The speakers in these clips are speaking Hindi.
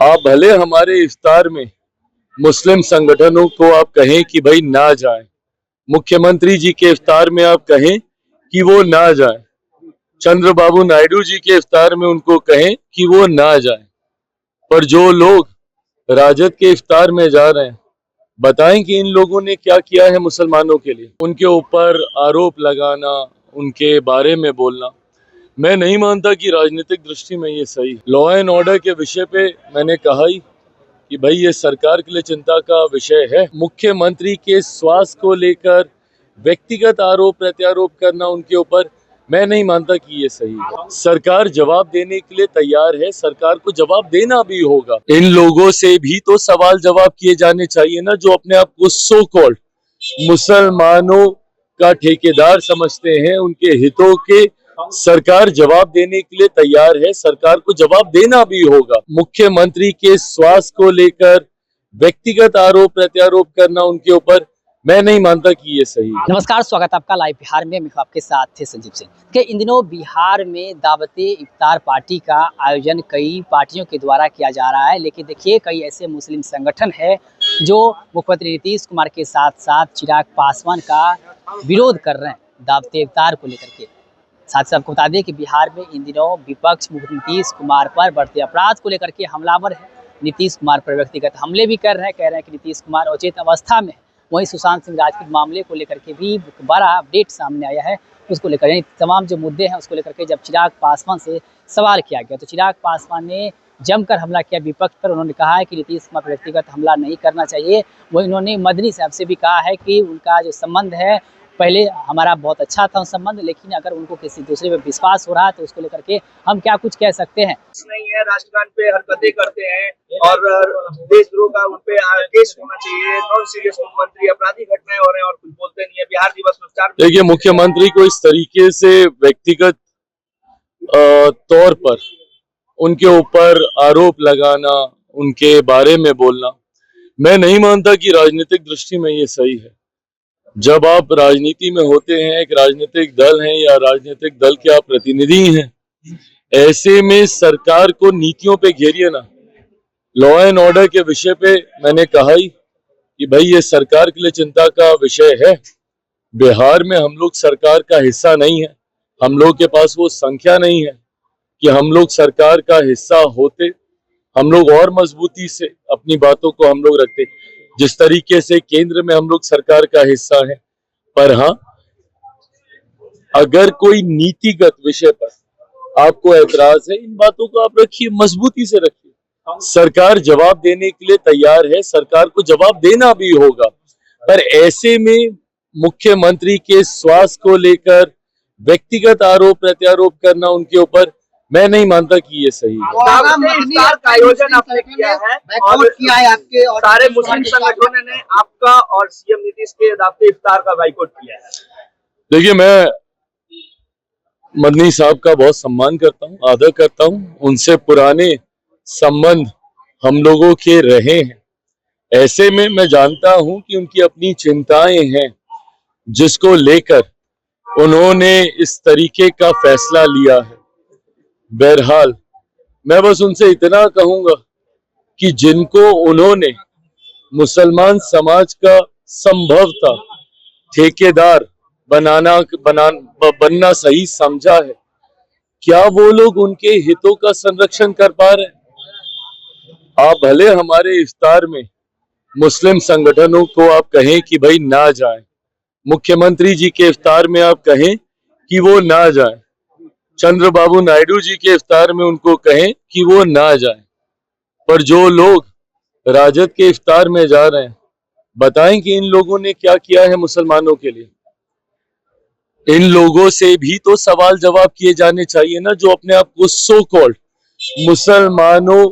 आप भले हमारे इफ्तार में मुस्लिम संगठनों को आप कहें कि भाई ना जाएं, मुख्यमंत्री जी के इफ्तार में आप कहें कि वो ना जाएं, चंद्रबाबू नायडू जी के इफ्तार में उनको कहें कि वो ना जाएं, पर जो लोग राजद के इफ्तार में जा रहे हैं, बताएं कि इन लोगों ने क्या किया है मुसलमानों के लिए। उनके ऊपर आरोप लगाना, उनके बारे में बोलना, मैं नहीं मानता कि राजनीतिक दृष्टि में ये सही है। लॉ एंड ऑर्डर के विषय पे मैंने कहा ही कि भाई ये सरकार के लिए चिंता का विषय है। मुख्यमंत्री के स्वास्थ्य को लेकर व्यक्तिगत आरोप प्रत्यारोप करना उनके ऊपर, मैं नहीं मानता कि ये सही है। सरकार जवाब देने के लिए तैयार है, सरकार को जवाब देना भी होगा। इन लोगों से भी तो सवाल जवाब किए जाने चाहिए ना, जो अपने आप को सो कॉल्ड मुसलमानों का ठेकेदार समझते हैं। उनके हितों के सरकार जवाब देने के लिए तैयार है, सरकार को जवाब देना भी होगा। मुख्यमंत्री के स्वास्थ्य को लेकर व्यक्तिगत आरोप प्रत्यारोप करना उनके ऊपर, मैं नहीं मानता कि ये सही है। नमस्कार, स्वागत है आपका लाइव बिहार में। मैं आपके साथ थे संजीव सिंह के। इन दिनों बिहार में दावते इफ्तार पार्टी का आयोजन कई पार्टियों के द्वारा किया जा रहा है, लेकिन देखिए कई ऐसे मुस्लिम संगठन है जो मुख्यमंत्री नीतीश कुमार के साथ साथ चिराग पासवान का विरोध कर रहे हैं दावते इफ्तार को लेकर के। साथ ही आपको बता दें कि बिहार में इन दिनों विपक्ष मुख्यमंत्री नीतीश कुमार पर बढ़ते अपराध को लेकर के हमलावर है। नीतीश कुमार पर व्यक्तिगत हमले भी कर रहे हैं, कह रहे हैं कि नीतीश कुमार अचेत अवस्था में। वहीं सुशांत सिंह राजपूत मामले को लेकर के भी बड़ा अपडेट सामने आया है। उसको लेकर यानी तमाम जो मुद्दे हैं उसको लेकर के जब चिराग पासवान से सवाल किया गया तो चिराग पासवान ने जमकर हमला किया विपक्ष पर। उन्होंने कहा है कि नीतीश कुमार पर व्यक्तिगत हमला नहीं करना चाहिए। वही उन्होंने मदनी साहब से भी कहा है कि उनका जो संबंध है, पहले हमारा बहुत अच्छा था संबंध, लेकिन अगर उनको किसी दूसरे पे विश्वास हो रहा है तो उसको लेकर के हम क्या कुछ कह सकते हैं। नहीं है, राष्ट्रगान पे हरकतें करते हैं और देशद्रोह का उन पे केस होना चाहिए। नॉन सीरियस मुख्यमंत्री, अपराधी घटनाएं हो रहे हैं और कुछ बोलते नहीं है। बिहार दिवस में उपचार, देखिए मुख्यमंत्री को इस तरीके से व्यक्तिगत तौर पर उनके ऊपर आरोप लगाना, उनके बारे में बोलना, मैं नहीं मानता कि राजनीतिक दृष्टि में ये सही है। जब आप राजनीति में होते हैं, एक राजनीतिक दल हैं या राजनीतिक दल के आप प्रतिनिधि हैं, ऐसे में सरकार को नीतियों पे घेरिए ना। लॉ एंड ऑर्डर के विषय पे मैंने कहा ही कि भाई ये सरकार के लिए चिंता का विषय है। बिहार में हम लोग सरकार का हिस्सा नहीं है, हम लोग के पास वो संख्या नहीं है कि हम लोग सरकार का हिस्सा होते। हम लोग और मजबूती से अपनी बातों को हम लोग रखते, जिस तरीके से केंद्र में हम लोग सरकार का हिस्सा है। पर हाँ, अगर कोई नीतिगत विषय पर आपको ऐतराज है, इन बातों को आप रखिए, मजबूती से रखिए। सरकार जवाब देने के लिए तैयार है, सरकार को जवाब देना भी होगा। पर ऐसे में मुख्यमंत्री के स्वास्थ्य को लेकर व्यक्तिगत आरोप प्रत्यारोप करना उनके ऊपर, मैं नहीं मानता कि ये सही है। इफ्तार का आयोजन आपने किया है और किया है, आपके और सारे मुस्लिम संगठनों ने आपका और सीएम नीतीश के दावते इफ्तार का बाइकआउट किया है। देखिए मैं मदनी साहब का बहुत सम्मान करता हूँ, आदर करता हूँ। उनसे पुराने संबंध हम लोगों के रहे हैं। ऐसे में मैं जानता हूं कि उनकी अपनी चिंताएं हैं, जिसको लेकर उन्होंने इस तरीके का फैसला लिया है। बहरहाल मैं बस उनसे इतना कहूंगा कि जिनको उन्होंने मुसलमान समाज का संभवतः ठेकेदार बनना सही समझा है, क्या वो लोग उनके हितों का संरक्षण कर पा रहे हैं? आप भले हमारे इफ्तार में मुस्लिम संगठनों को आप कहें कि भाई ना जाएं, मुख्यमंत्री जी के इफ्तार में आप कहें कि वो ना जाएं, चंद्रबाबू नायडू जी के इफ्तार में उनको कहें कि वो ना जाएं, पर जो लोग राजद के इफ्तार में जा रहे हैं, बताएं कि इन लोगों ने क्या किया है मुसलमानों के लिए। इन लोगों से भी तो सवाल जवाब किए जाने चाहिए ना, जो अपने आप को सो कॉल्ड मुसलमानों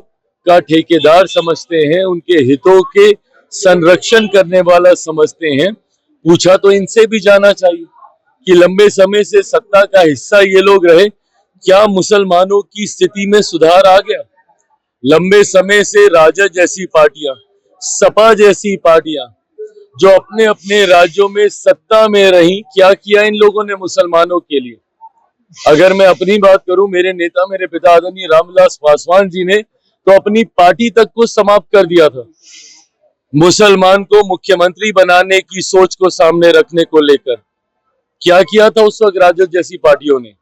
का ठेकेदार समझते हैं, उनके हितों के संरक्षण करने वाला समझते हैं। पूछा तो इनसे भी जाना चाहिए कि लंबे समय से सत्ता का हिस्सा ये लोग रहे, क्या मुसलमानों की स्थिति में सुधार आ गया? लंबे समय से राजद जैसी पार्टियां, सपा जैसी पार्टियां जो अपने अपने राज्यों में सत्ता में रही, क्या किया इन लोगों ने मुसलमानों के लिए? अगर मैं अपनी बात करूं, मेरे नेता, मेरे पिता आदरणीय रामविलास पासवान जी ने तो अपनी पार्टी तक को समाप्त कर दिया था। मुसलमान को मुख्यमंत्री बनाने की सोच को सामने रखने को लेकर क्या किया था उस वक्त राजद जैसी पार्टियों ने।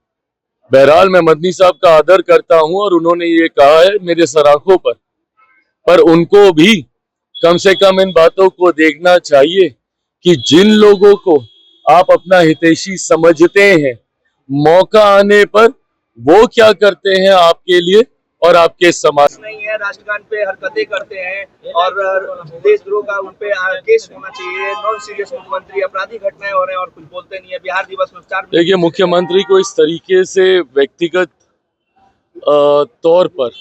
बहरहाल मैं मदनी साहब का आदर करता हूं और उन्होंने ये कहा है मेरे सराखों पर उनको भी कम से कम इन बातों को देखना चाहिए कि जिन लोगों को आप अपना हितैषी समझते हैं, मौका आने पर वो क्या करते हैं आपके लिए और आपके समाज। नहीं है, राष्ट्रगान पे हरकतें करते हैं और देशद्रोह का उन पे केस होना चाहिए। नॉन सीरियस मुख्यमंत्री, आपराधिक घटनाएं हो रहे हैं और कुछ बोलते नहीं है। बिहार दिवस में 4 देखिए, मुख्यमंत्री को इस तरीके से व्यक्तिगत तौर पर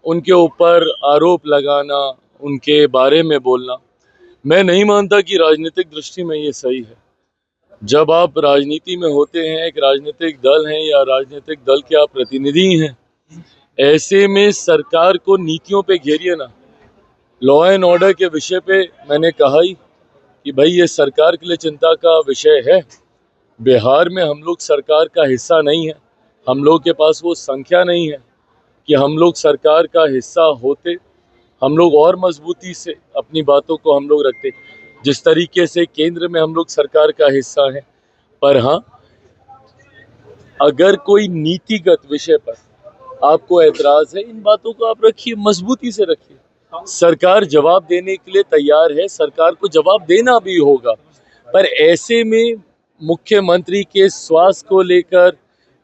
उनके ऊपर आरोप लगाना, उनके बारे में बोलना, मैं नहीं मानता कि राजनीतिक दृष्टि में ये सही है। जब आप राजनीति में होते हैं, एक राजनीतिक दल हैं या राजनीतिक दल के आप प्रतिनिधि हैं, ऐसे में सरकार को नीतियों पे घेरिए ना। लॉ एंड ऑर्डर के विषय पे मैंने कहा ही कि भाई ये सरकार के लिए चिंता का विषय है। बिहार में हम लोग सरकार का हिस्सा नहीं है, हम लोग के पास वो संख्या नहीं है कि हम लोग सरकार का हिस्सा होते, हम लोग और मजबूती से अपनी बातों को हम लोग रखते, जिस तरीके से केंद्र में हम लोग सरकार का हिस्सा है। पर हाँ, अगर कोई नीतिगत विषय पर आपको ऐतराज है, इन बातों को आप रखिए, मजबूती से रखिए। सरकार जवाब देने के लिए तैयार है, सरकार को जवाब देना भी होगा, पर ऐसे में मुख्यमंत्री के स्वास्थ्य को लेकर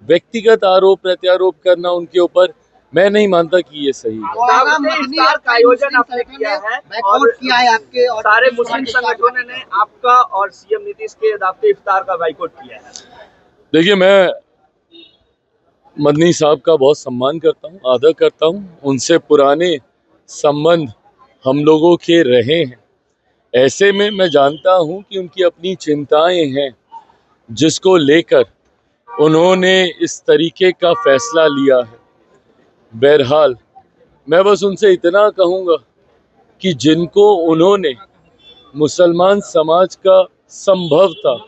व्यक्तिगत आरोप प्रत्यारोप करना उनके ऊपर, मैं नहीं मानता कि ये सही है। इफ्तार का आयोजन आपने किया है और किया है आपके और सारे मुस्लिम संगठनों ने आपका और सीएम नीतीश के दावते इफ्तार का बाइकआउट किया है। देखिए, मैं मदनी साहब का बहुत सम्मान करता हूँ, आदर करता हूँ, उनसे पुराने संबंध हम लोगों के रहे हैं। ऐसे में मैं जानता हूँ कि उनकी अपनी चिंताएं हैं, जिसको लेकर उन्होंने इस तरीके का फैसला लिया है। बहरहाल मैं बस उनसे इतना कहूँगा कि जिनको उन्होंने मुसलमान समाज का संभवतः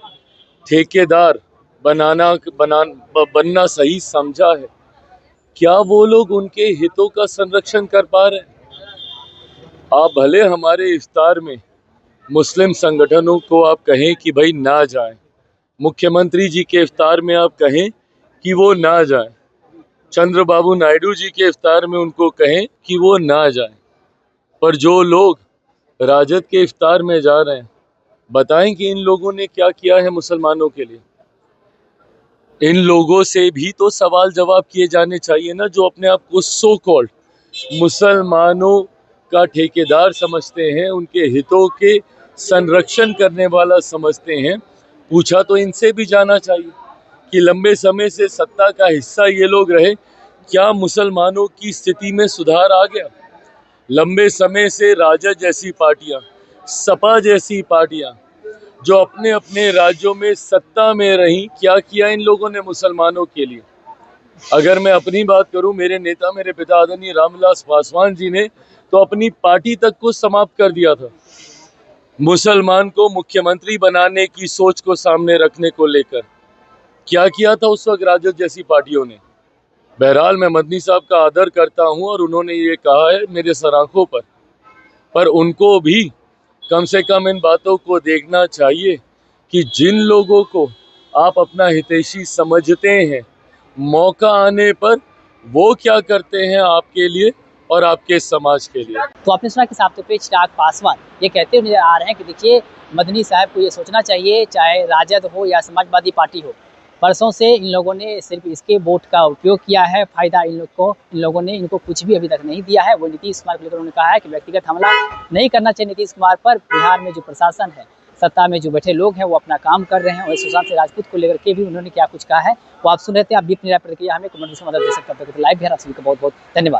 ठेकेदार बनना सही समझा है, क्या वो लोग उनके हितों का संरक्षण कर पा रहे हैं? आप भले हमारे इफ्तार में मुस्लिम संगठनों को आप कहें कि भाई ना जाएं, मुख्यमंत्री जी के इफ्तार में आप कहें कि वो ना जाएं, चंद्रबाबू नायडू जी के इफ्तार में उनको कहें कि वो ना जाएं, पर जो लोग राजद के इफ्तार में जा रहे हैं, बताएं कि इन लोगों ने क्या किया है मुसलमानों के लिए। इन लोगों से भी तो सवाल जवाब किए जाने चाहिए ना, जो अपने आप को सो कॉल्ड मुसलमानों का ठेकेदार समझते हैं, उनके हितों के संरक्षण करने वाला समझते हैं। पूछा तो इनसे भी जाना चाहिए कि लंबे समय से सत्ता का हिस्सा ये लोग रहे, क्या मुसलमानों की स्थिति में सुधार आ गया? लंबे समय से राजद जैसी पार्टियां, सपा जैसी पार्टियां जो अपने अपने राज्यों में सत्ता में रहीं, क्या किया इन लोगों ने मुसलमानों के लिए? अगर मैं अपनी बात करूं, मेरे नेता, मेरे पिता आदरणीय रामविलास पासवान जी ने तो अपनी पार्टी तक को समाप्त कर दिया था। मुसलमान को मुख्यमंत्री बनाने की सोच को सामने रखने को लेकर क्या किया था उस वक्त राजद जैसी पार्टियों ने। बहरहाल मैं मदनी साहब का आदर करता हूं और उन्होंने ये कहा है मेरे सराखों पर उनको भी कम से कम इन बातों को देखना चाहिए कि जिन लोगों को आप अपना हितैषी समझते हैं, मौका आने पर वो क्या करते हैं आपके लिए और आपके समाज के लिए। तो आपने सुना कि साफ तौर पे चिराग पासवान ये कहते हुए नजर आ रहे हैं कि देखिए, मदनी साहब को ये सोचना चाहिए, चाहे राजद हो या समाजवादी पार्टी हो, परसों से इन लोगों ने सिर्फ इसके वोट का उपयोग किया है। फायदा इन लोगों ने इनको कुछ भी अभी तक नहीं दिया है। वो नीतीश कुमार को लेकर उन्होंने कहा है कि व्यक्तिगत हमला नहीं करना चाहिए नीतीश कुमार पर। बिहार में जो प्रशासन है, सत्ता में जो बैठे लोग हैं, वो अपना काम कर रहे हैं। और सुशांत सिंह राजपूत को लेकर के भी उन्होंने क्या कुछ कहा है वो आप सुन रहे थे। आप भी अपनी राय प्रतिक्रिया हमें कमेंट से मदद दे सकते हैं। लाइव है, आप सभी का बहुत बहुत धन्यवाद।